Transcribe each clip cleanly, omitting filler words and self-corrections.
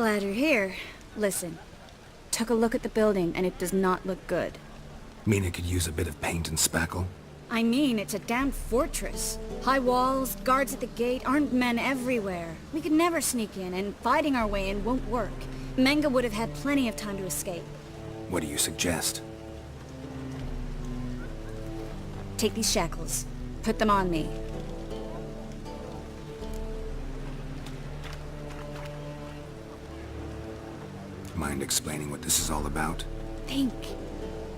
Glad you're here. Listen, took a look at the building and it does not look good. Mean it could use a bit of paint and spackle? I mean, it's a damn fortress. High walls, guards at the gate, armed men everywhere. We could never sneak in, and fighting our way in won't work. Menge would have had plenty of time to escape. What do you suggest? Take these shackles. Put them on me. Mind explaining what this is all about? Think.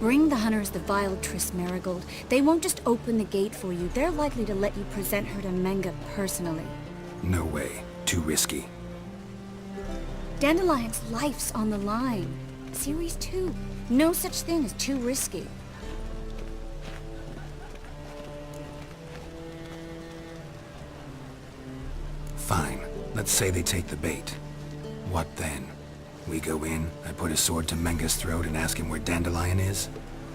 Bring the hunters the vile Triss Marigold. They won't just open the gate for you. They're likely to let you present her to Menge personally. No way. Too risky. Dandelion's life's on the line. Series 2. No such thing as too risky. Fine. Let's say they take the bait. What then? We go in, I put a sword to Menge's throat and ask him where Dandelion is?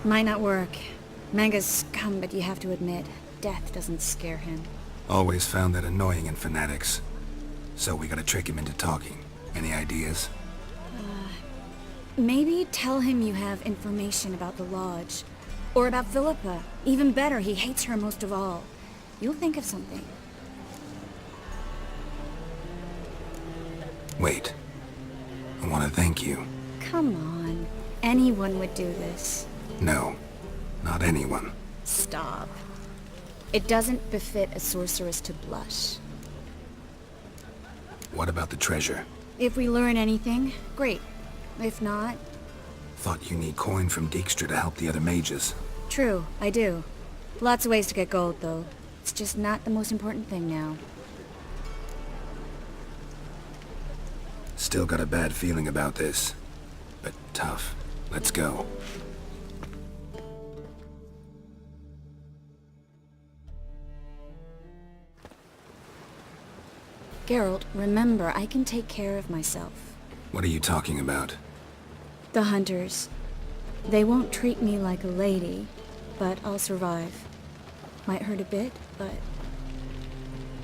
Might not work. Menge's scum, but you have to admit, death doesn't scare him. Always found that annoying in fanatics. So we gotta trick him into talking. Any ideas? Maybe tell him you have information about the Lodge. Or about Philippa. Even better, he hates her most of all. You'll think of something. Wait. I want to thank you. Come on. Anyone would do this. No. Not anyone. Stop. It doesn't befit a sorceress to blush. What about the treasure? If we learn anything, great. If not... Thought you need coin from Dijkstra to help the other mages. True, I do. Lots of ways to get gold, though. It's just not the most important thing now. Still got a bad feeling about this. But tough. Let's go. Geralt, remember, I can take care of myself. What are you talking about? The hunters. They won't treat me like a lady, but I'll survive. Might hurt a bit, but...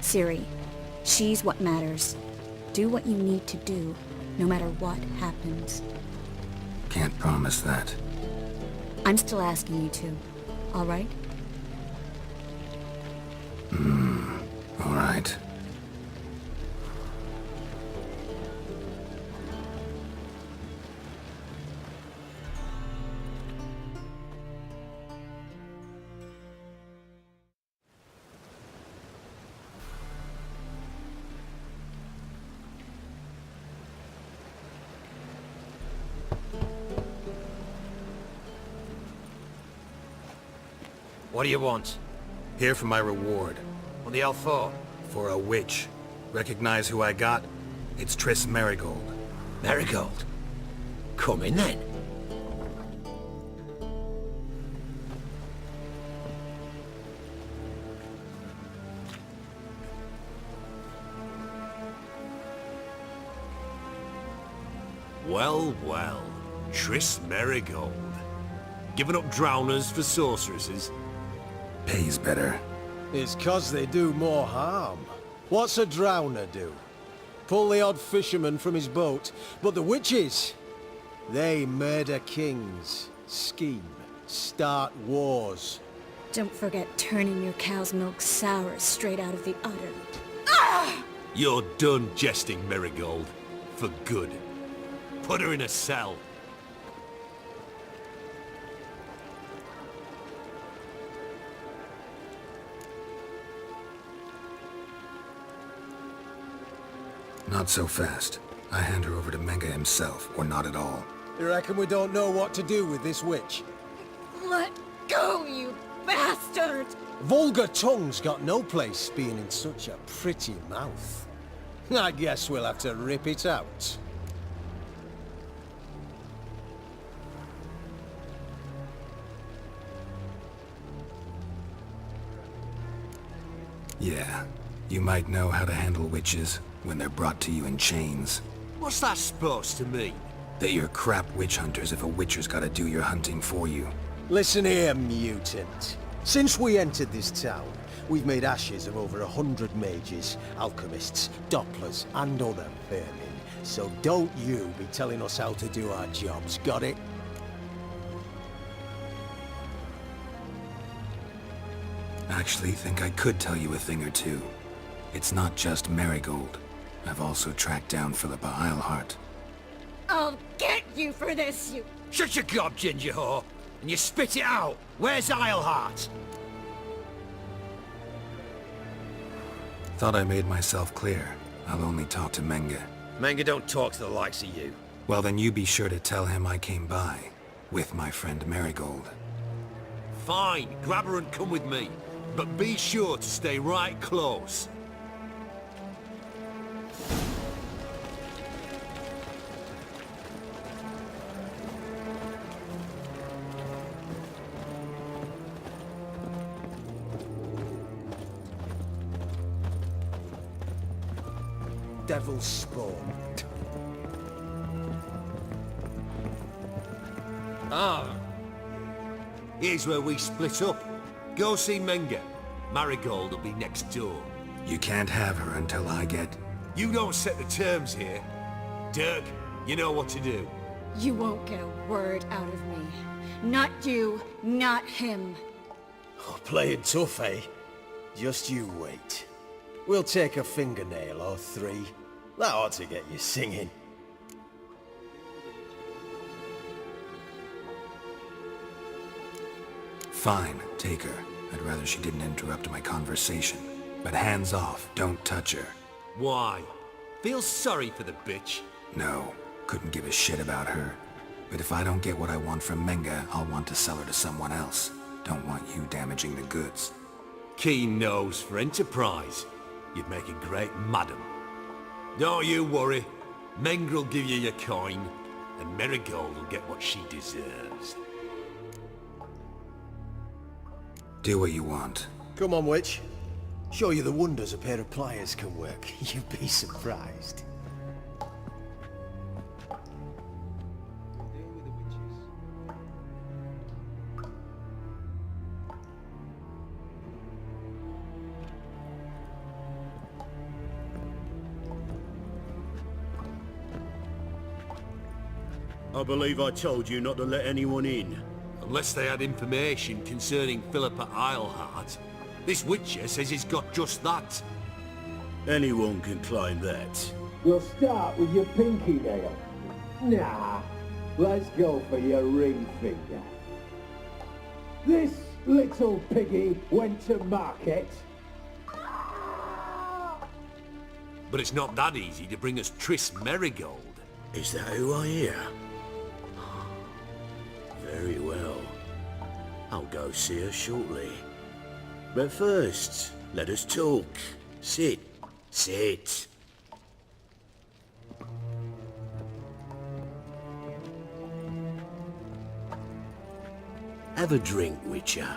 Ciri, she's what matters. Do what you need to do, no matter what happens. Can't promise that. I'm still asking you to, all right? All right. What do you want? Here for my reward. What the hell for? For a witch. Recognize who I got? It's Triss Marigold. Marigold? Come in then. Well, well. Triss Marigold. Giving up drowners for sorceresses? Pays better. It's 'cause they do more harm. What's a drowner do? Pull the odd fisherman from his boat. But the witches, they murder kings, scheme, start wars. Don't forget turning your cow's milk sour straight out of the udder. You're done jesting, Marigold. For good. Put her in a cell. Not so fast. I hand her over to Menge himself, or not at all. You reckon we don't know what to do with this witch? Let go, you bastard! Vulgar tongue's got no place being in such a pretty mouth. I guess we'll have to rip it out. Yeah. You might know how to handle witches when they're brought to you in chains. What's that supposed to mean? That you're crap witch hunters if a witcher's gotta do your hunting for you. Listen here, mutant. Since we entered this town, we've made ashes of over 100 mages, alchemists, dopplers, and other vermin. So don't you be telling us how to do our jobs, got it? Actually, think I could tell you a thing or two. It's not just Marigold. I've also tracked down Philippa Eilhart. I'll get you for this, you... Shut your gob, ginger whore, and you spit it out. Where's Eilhart? Thought I made myself clear. I'll only talk to Menge. Menge don't talk to the likes of you. Well, then you be sure to tell him I came by, with my friend Marigold. Fine, grab her and come with me. But be sure to stay right close. Devil's spawn. Ah. Here's where we split up. Go see Menge. Marigold will be next door. You can't have her until I get... You don't set the terms here. Dirk, you know what to do. You won't get a word out of me. Not you, not him. Oh, playing tough, eh? Just you wait. We'll take a fingernail or three. That ought to get you singing. Fine, take her. I'd rather she didn't interrupt my conversation. But hands off, don't touch her. Why? Feel sorry for the bitch? No, couldn't give a shit about her. But if I don't get what I want from Menge, I'll want to sell her to someone else. Don't want you damaging the goods. Keen nose for enterprise. You'd make a great madam. Don't you worry. Menge will give you your coin, and Marigold will get what she deserves. Do what you want. Come on, witch. Show you the wonders a pair of pliers can work. You'd be surprised. I believe I told you not to let anyone in. Unless they had information concerning Philippa Eilhart. This Witcher says he's got just that. Anyone can claim that. We'll start with your pinky nail. Nah, let's go for your ring finger. This little piggy went to market. But it's not that easy to bring us Triss Marigold. Is that who I hear? Very well. I'll go see her shortly. But first, let us talk. Sit. Sit. Have a drink, Witcher.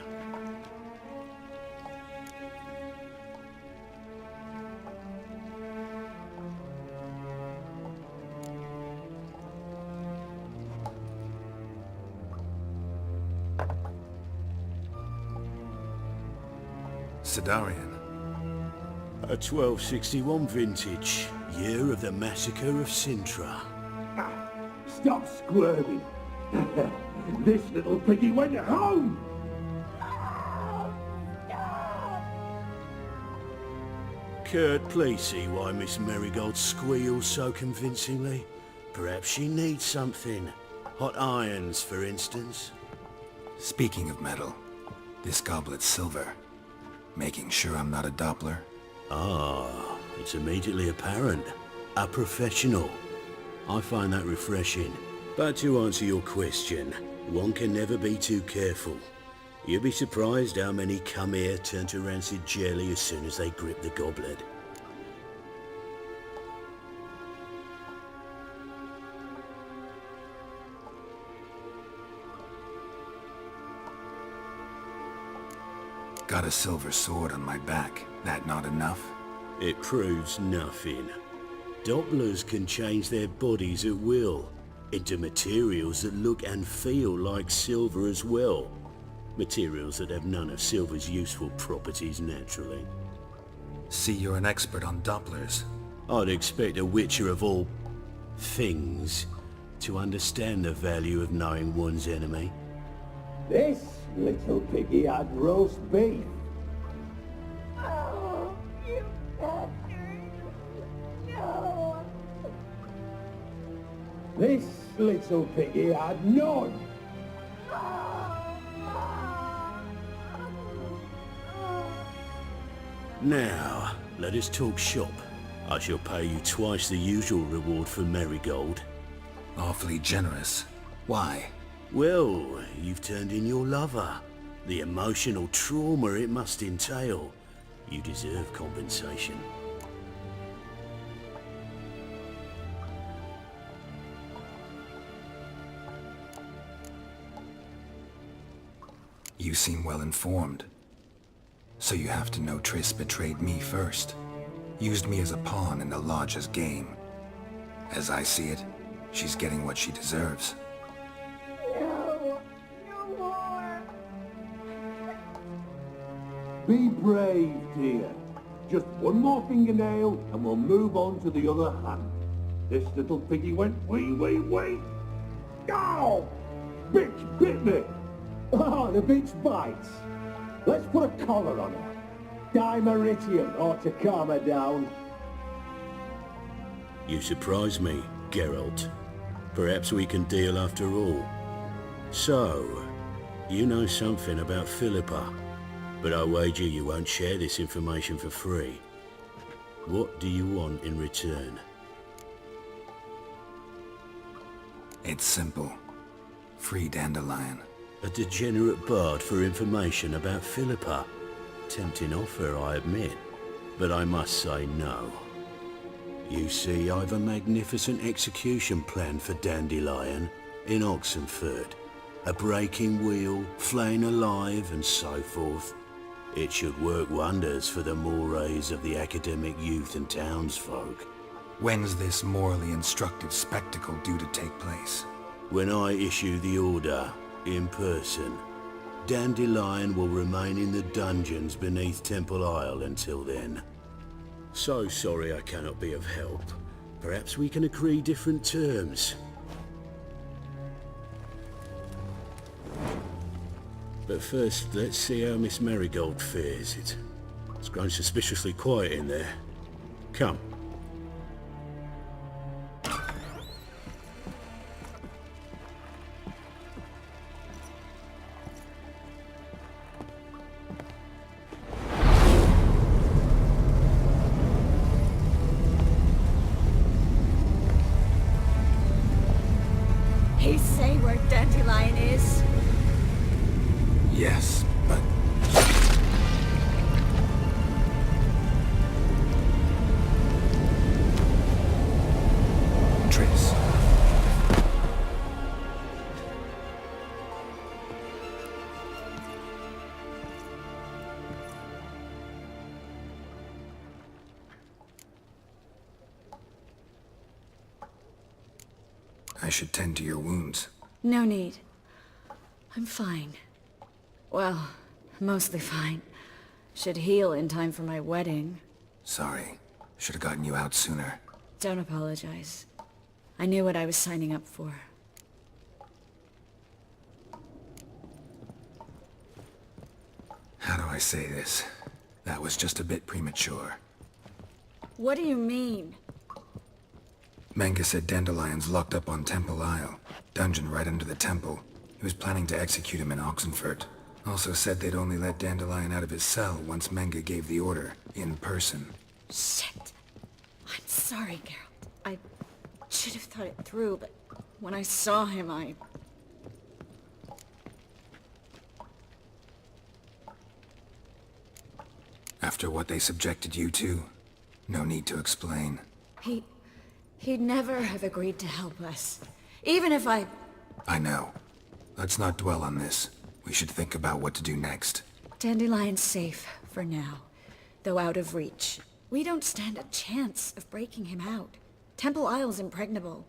Sidarian. A 1261 vintage, year of the massacre of Sintra. Stop squirming. This little piggy went home. Kurt, please see why Miss Marigold squeals so convincingly. Perhaps she needs something. Hot irons, for instance. Speaking of metal, this goblet's silver. Making sure I'm not a Doppler? Ah, it's immediately apparent. A professional. I find that refreshing. But to answer your question, one can never be too careful. You'll be surprised how many come here turn to rancid jelly as soon as they grip the goblet. Got a silver sword on my back. That not enough? It proves nothing. Dopplers can change their bodies at will, into materials that look and feel like silver as well. Materials that have none of silver's useful properties naturally. See, you're an expert on Dopplers. I'd expect a Witcher of all things to understand the value of knowing one's enemy? This little piggy had roast beef. Oh, you bastard! No! This little piggy had none. Now, let us talk shop. I shall pay you twice the usual reward for marigold. Awfully generous. Why? Well, you've turned in your lover. The emotional trauma it must entail. You deserve compensation. You seem well informed. So you have to know Triss betrayed me first. Used me as a pawn in the Lodge's game. As I see it, she's getting what she deserves. No! No more! Be brave, dear. Just one more fingernail and we'll move on to the other hand. This little piggy went wee. Ow! Bitch bit me! Oh, the bitch bites. Let's put a collar on her. Dimeritium ought to calm her down. You surprise me, Geralt. Perhaps we can deal after all. So, you know something about Philippa, but I wager you won't share this information for free. What do you want in return? It's simple. Free Dandelion. A degenerate bard for information about Philippa. Tempting offer, I admit, but I must say no. You see, I've a magnificent execution plan for Dandelion in Oxenford. A breaking wheel, flaying alive, and so forth. It should work wonders for the mores of the academic youth and townsfolk. When's this morally instructive spectacle due to take place? When I issue the order, in person, Dandelion will remain in the dungeons beneath Temple Isle until then. So sorry I cannot be of help. Perhaps we can agree different terms. But first, let's see how Miss Marigold fares. It's grown suspiciously quiet in there. Come. He say where Dandelion is? Yes, but... Triss. I should tend to your wounds. No need. I'm fine. Well, mostly fine. Should heal in time for my wedding. Sorry. Should have gotten you out sooner. Don't apologize. I knew what I was signing up for. How do I say this? That was just a bit premature. What do you mean? Menga said Dandelion's locked up on Temple Isle. Dungeon right under the temple. He was planning to execute him in Oxenford. Also said they'd only let Dandelion out of his cell once Menga gave the order, in person. Shit. I'm sorry, Geralt. I should have thought it through, but when I saw him, After what they subjected you to, no need to explain. He'd never have agreed to help us. Even if I know. Let's not dwell on this. We should think about what to do next. Dandelion's safe, for now. Though out of reach. We don't stand a chance of breaking him out. Temple Isle's impregnable.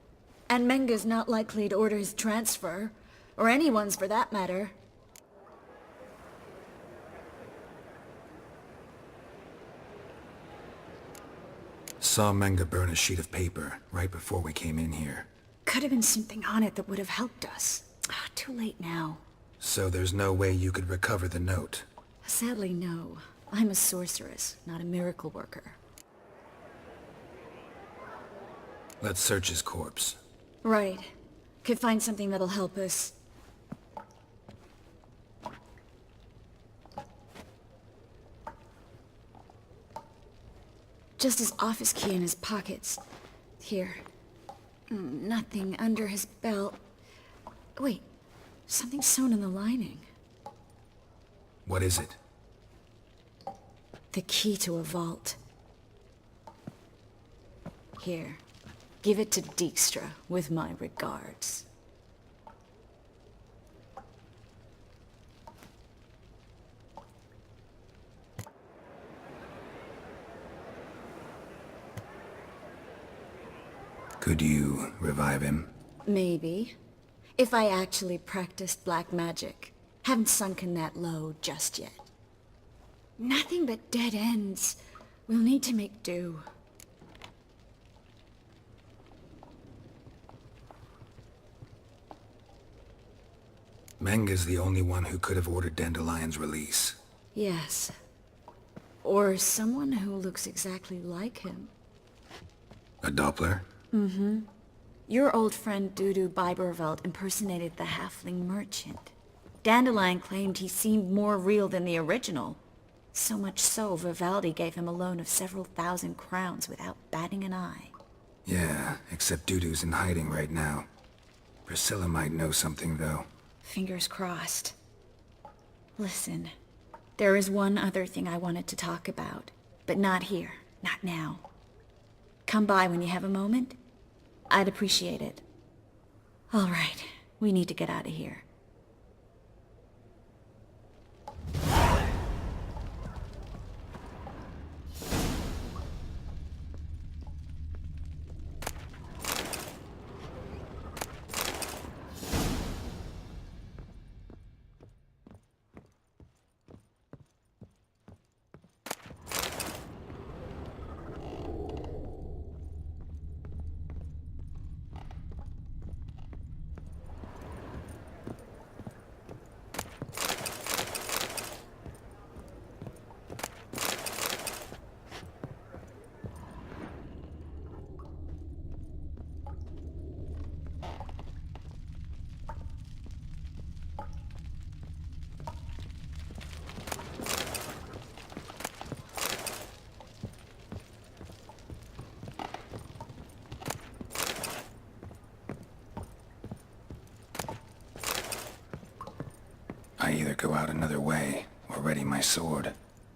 And Menga's not likely to order his transfer. Or anyone's for that matter. Saw Menge burn a sheet of paper right before we came in here. Could have been something on it that would have helped us. Too late now. So there's no way you could recover the note? Sadly, no. I'm a sorceress, not a miracle worker. Let's search his corpse. Right. Could find something that'll help us. Just his office key in his pockets. Here. Nothing under his belt. Wait. Something sewn in the lining. What is it? The key to a vault. Here. Give it to Dijkstra, with my regards. Could you revive him? Maybe. If I actually practiced black magic. Haven't sunken that low just yet. Nothing but dead ends. We'll need to make do. Menge's the only one who could have ordered Dandelion's release. Yes. Or someone who looks exactly like him. A Doppler? Mm-hmm. Your old friend Dudu Biberveld impersonated the halfling merchant. Dandelion claimed he seemed more real than the original. So much so, Vivaldi gave him a loan of several thousand crowns without batting an eye. Yeah, except Dudu's in hiding right now. Priscilla might know something, though. Fingers crossed. Listen, there is one other thing I wanted to talk about, but not here, not now. Come by when you have a moment. I'd appreciate it. All right, we need to get out of here. I either go out another way, or ready my sword.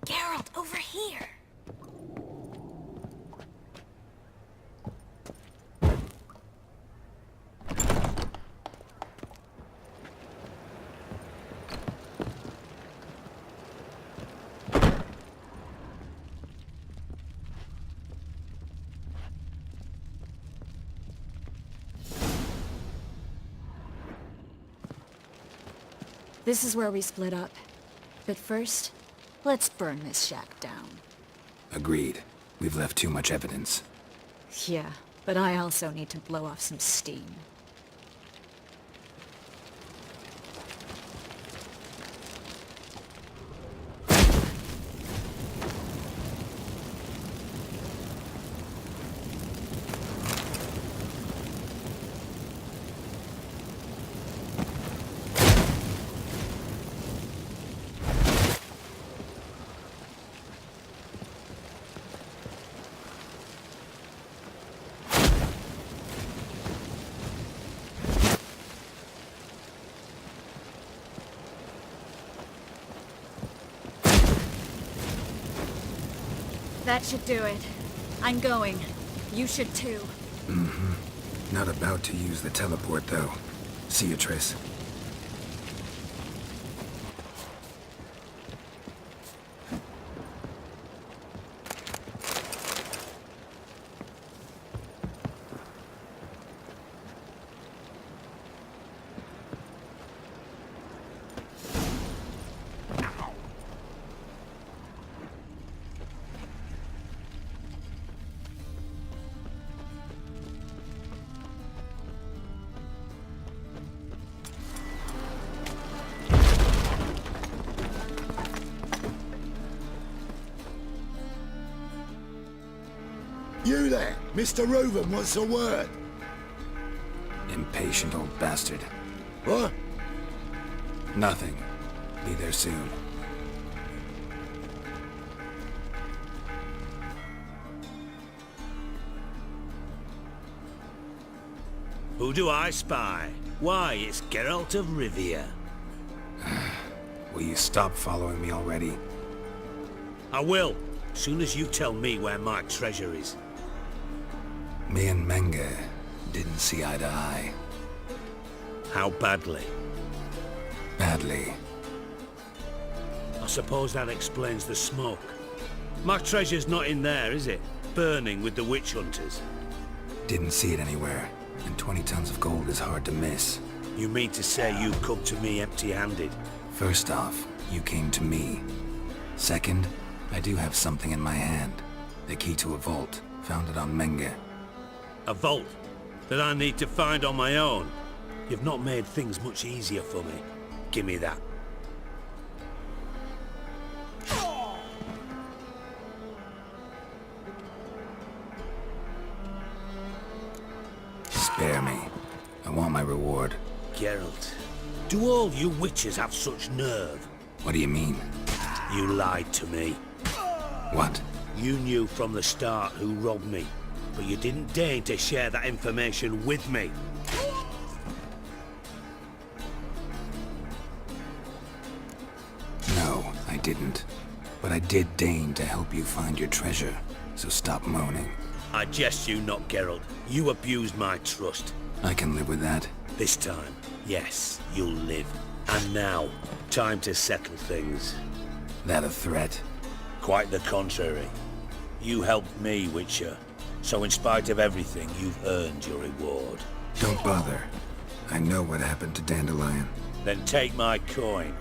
Geralt, over here! This is where we split up. But first, let's burn this shack down. Agreed. We've left too much evidence. Yeah, but I also need to blow off some steam. That should do it. I'm going. You should too. Mm-hmm. Not about to use the teleport, though. See you, Triss. You there, Mr. Reuven wants a word. Impatient old bastard. What? Nothing. Be there soon. Who do I spy? Why, it's Geralt of Rivia. Will you stop following me already? I will, soon as you tell me where my treasure is. Me and Menge didn't see eye to eye. How badly? Badly. I suppose that explains the smoke. My treasure's not in there, is it? Burning with the witch hunters. Didn't see it anywhere. And 20 tons of gold is hard to miss. You mean to say you come to me empty-handed? First off, you came to me. Second, I do have something in my hand. The key to a vault, found it on Menge. A vault that I need to find on my own? You've not made things much easier for me. Give me that. Spare me. I want my reward. Geralt, do all you witches have such nerve? What do you mean? You lied to me. What? You knew from the start who robbed me, but you didn't deign to share that information with me. No, I didn't. But I did deign to help you find your treasure, so stop moaning. I jest you not, Geralt. You abused my trust. I can live with that. This time, yes, you'll live. And now, time to settle things. That a threat? Quite the contrary. You helped me, Witcher. So in spite of everything, you've earned your reward. Don't bother. I know what happened to Dandelion. Then take my coin.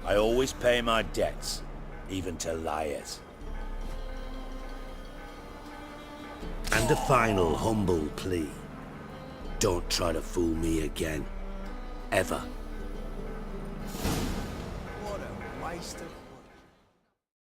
I always pay my debts, even to liars. And a final humble plea. Don't try to fool me again. Ever. What a waste of